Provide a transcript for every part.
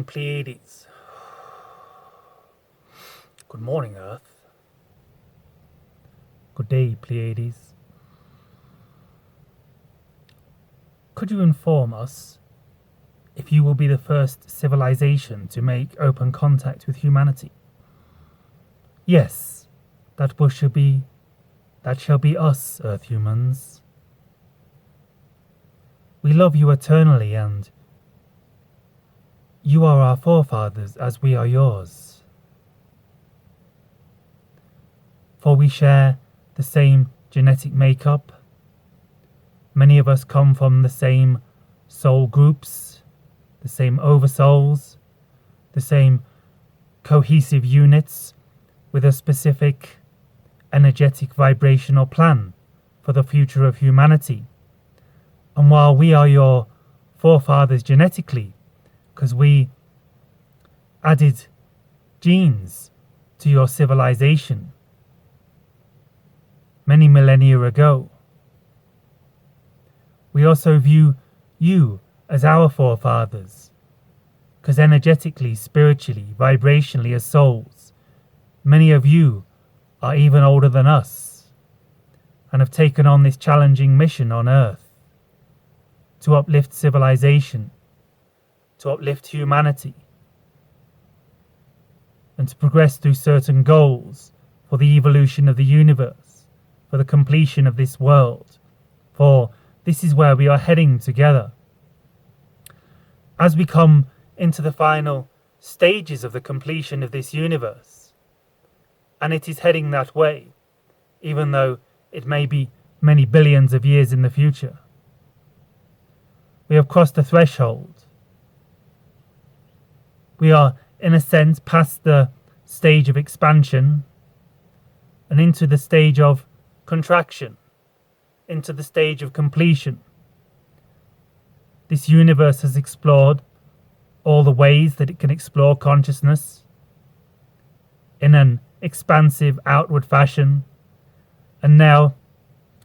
morning, Pleiades. Good morning, Earth. Good day, Pleiades. Could you inform us if you will be the first civilization to make open contact with humanity? Yes, that shall be us, Earth humans. We love you eternally, and you are our forefathers as we are yours. For we share the same genetic makeup. Many of us come from the same soul groups, the same oversouls, the same cohesive units with a specific energetic vibrational plan for the future of humanity. And while we are your forefathers genetically, because we added genes to your civilization many millennia ago, we also view you as our forefathers, because energetically, spiritually, vibrationally as souls, many of you are even older than us and have taken on this challenging mission on Earth to uplift civilization, to uplift humanity, and to progress through certain goals for the evolution of the universe, for the completion of this world, for this is where we are heading together. As we come into the final stages of the completion of this universe, and it is heading that way, even though it may be many billions of years in the future. We have crossed the threshold. We are, in a sense, past the stage of expansion and into the stage of contraction, into the stage of completion. This universe has explored all the ways that it can explore consciousness in an expansive outward fashion, and now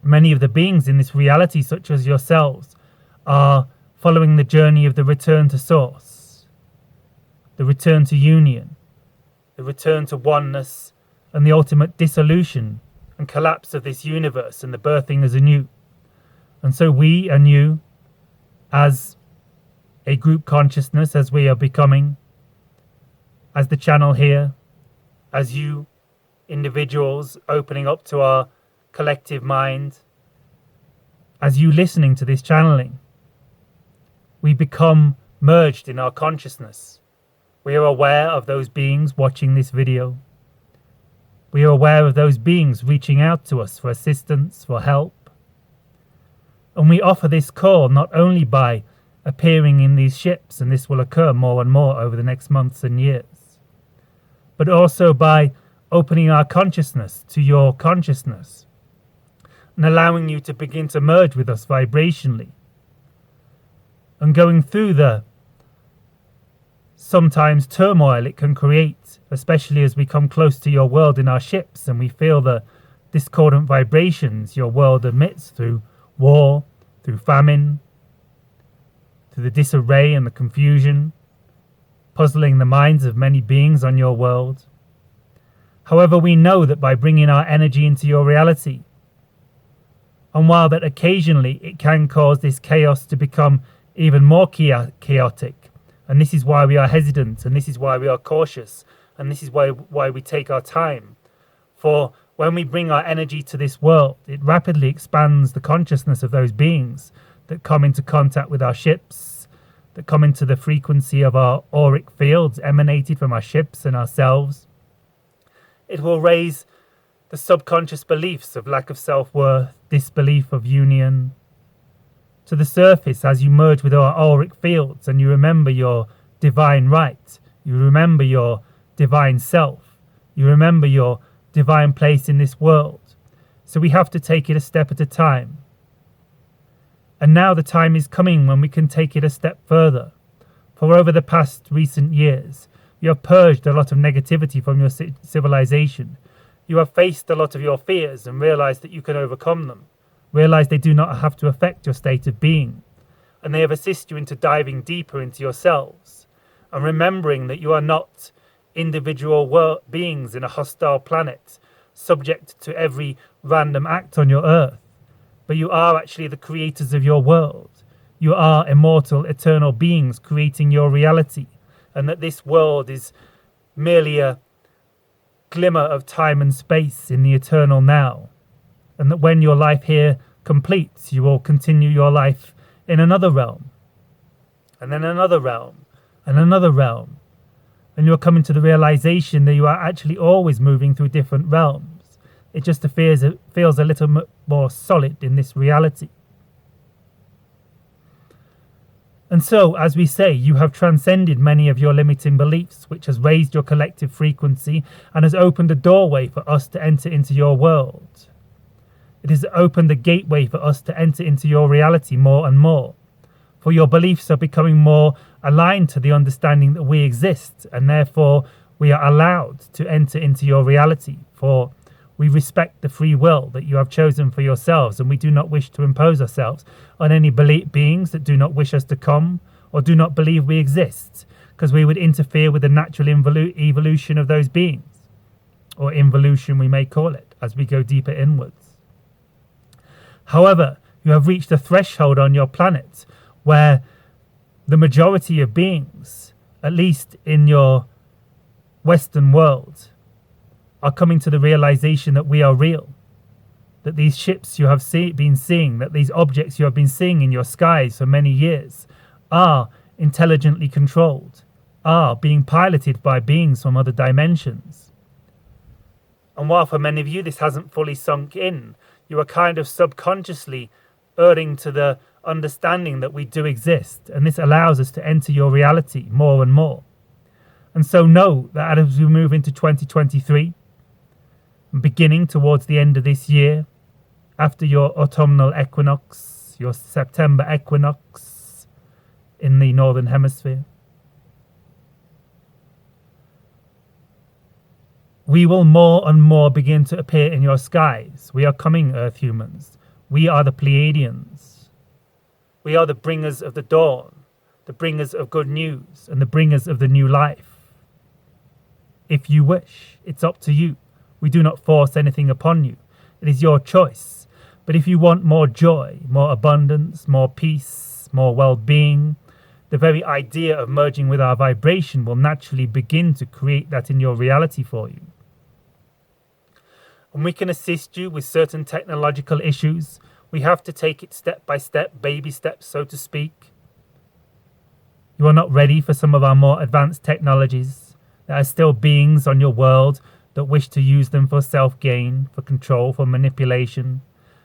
many of the beings in this reality, such as yourselves, are following the journey of the return to source, the return to union, the return to oneness, and the ultimate dissolution and collapse of this universe and the birthing as anew. And so we and you, as a group consciousness, as we are becoming, as the channel here, as you individuals opening up to our collective mind, as you listening to this channeling, we become merged in our consciousness. We are aware of those beings watching this video. We are aware of those beings reaching out to us for assistance, for help. And we offer this call not only by appearing in these ships, and this will occur more and more over the next months and years, but also by opening our consciousness to your consciousness and allowing you to begin to merge with us vibrationally and going through the sometimes turmoil it can create, especially as we come close to your world in our ships and we feel the discordant vibrations your world emits through war, through famine, through the disarray and the confusion, puzzling the minds of many beings on your world. However, we know that by bringing our energy into your reality, and while that occasionally it can cause this chaos to become even more chaotic, and this is why we are hesitant, and this is why we are cautious, and this is why we take our time. For when we bring our energy to this world, it rapidly expands the consciousness of those beings that come into contact with our ships, that come into the frequency of our auric fields emanated from our ships and ourselves. It will raise the subconscious beliefs of lack of self-worth, disbelief of union, to the surface as you merge with our auric fields and you remember your divine right, you remember your divine self, you remember your divine place in this world. So we have to take it a step at a time. And now the time is coming when we can take it a step further. For over the past recent years, you have purged a lot of negativity from your civilization. You have faced a lot of your fears and realized that you can overcome them. Realize they do not have to affect your state of being. And they have assisted you into diving deeper into yourselves. and remembering that you are not individual beings in a hostile planet, subject to every random act on your earth, but you are actually the creators of your world. You are immortal, eternal beings creating your reality, and that this world is merely a glimmer of time and space in the eternal now, and that when your life here completes, you will continue your life in another realm, and then another realm, and another realm, and you're coming to the realization that you are actually always moving through different realms. It just feels a little more solid in this reality. And so, as we say, you have transcended many of your limiting beliefs, which has raised your collective frequency and has opened a doorway for us to enter into your world. It has opened a gateway for us to enter into your reality more and more. For your beliefs are becoming more aligned to the understanding that we exist, and therefore we are allowed to enter into your reality. For we respect the free will that you have chosen for yourselves, and we do not wish to impose ourselves on any beings that do not wish us to come or do not believe we exist, because we would interfere with the natural evolution of those beings, or involution we may call it, as we go deeper inwards. However, you have reached a threshold on your planet where the majority of beings, at least in your Western world, are coming to the realization that we are real, that these ships you have been seeing, that these objects you have been seeing in your skies for many years are intelligently controlled, are being piloted by beings from other dimensions. And while for many of you this hasn't fully sunk in, you are kind of subconsciously erring to the understanding that we do exist, and this allows us to enter your reality more and more. And so know that as we move into 2023, beginning towards the end of this year, after your autumnal equinox, your September equinox in the northern hemisphere, we will more and more begin to appear in your skies. We are coming, Earth humans. We are the Pleiadians. We are the bringers of the dawn, the bringers of good news, and the bringers of the new life. If you wish, it's up to you. We do not force anything upon you. It is your choice. But if you want more joy, more abundance, more peace, more well-being, the very idea of merging with our vibration will naturally begin to create that in your reality for you. And we can assist you with certain technological issues. We have to take it step by step, baby steps, so to speak. You are not ready for some of our more advanced technologies. There are still beings on your world that wish to use them for self-gain, for control, for manipulation.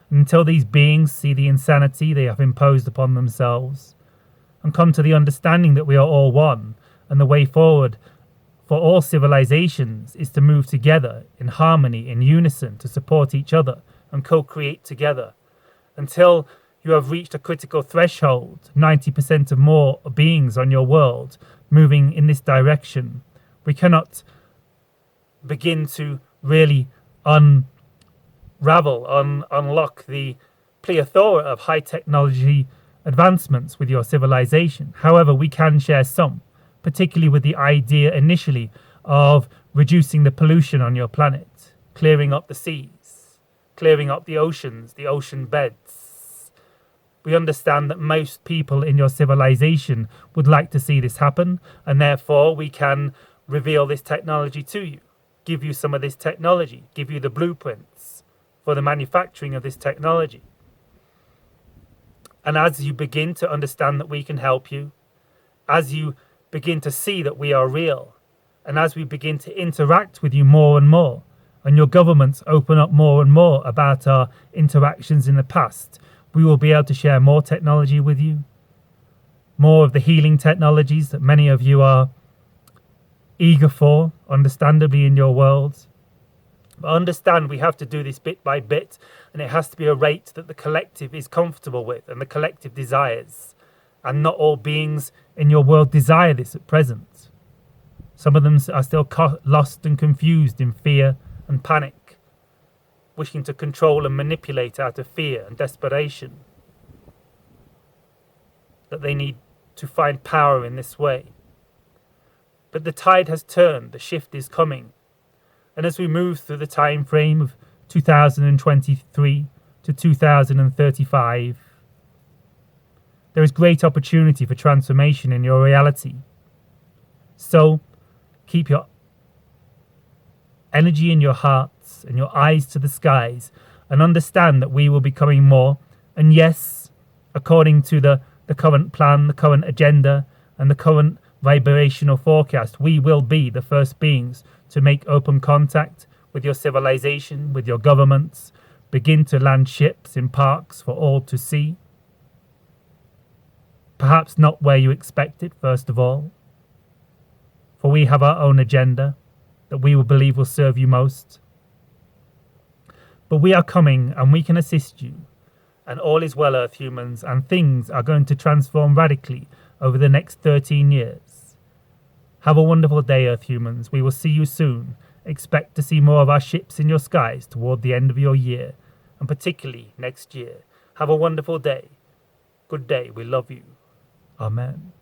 And until these beings see the insanity they have imposed upon themselves and come to the understanding that we are all one, and the way forward for all civilizations is to move together in harmony, in unison, to support each other and co-create together. Until you have reached a critical threshold, 90% of more beings on your world moving in this direction, we cannot begin to really unlock the plethora of high technology advancements with your civilization. However, we can share some, particularly with the idea initially of reducing the pollution on your planet, clearing up the seas, clearing up the oceans, the ocean beds. We understand that most people in your civilization would like to see this happen, and therefore we can reveal this technology to you, give you some of this technology, give you the blueprints for the manufacturing of this technology. And as you begin to understand that we can help you, as you begin to see that we are real, and as we begin to interact with you more and more, and your governments open up more and more about our interactions in the past, we will be able to share more technology with you, more of the healing technologies that many of you are eager for, understandably, in your world. But understand we have to do this bit by bit, and it has to be a rate that the collective is comfortable with and the collective desires. And not all beings in your world desire this at present. Some of them are still lost and confused in fear and panic, wishing to control and manipulate out of fear and desperation, that they need to find power in this way. But the tide has turned, the shift is coming. And as we move through the time frame of 2023 to 2035, there is great opportunity for transformation in your reality. So, keep your energy in your hearts and your eyes to the skies, and understand that we will be coming more. And yes, according to the current plan, the current agenda, and the current vibrational forecast, we will be the first beings to make open contact with your civilization, with your governments, begin to land ships in parks for all to see. Perhaps not where you expected, first of all, for we have our own agenda that we will believe will serve you most. But we are coming, and we can assist you, and all is well, Earth humans, and things are going to transform radically over the next 13 years. Have a wonderful day, Earth humans. We will see you soon. Expect to see more of our ships in your skies toward the end of your year, and particularly next year. Have a wonderful day. Good day. We love you. Amen.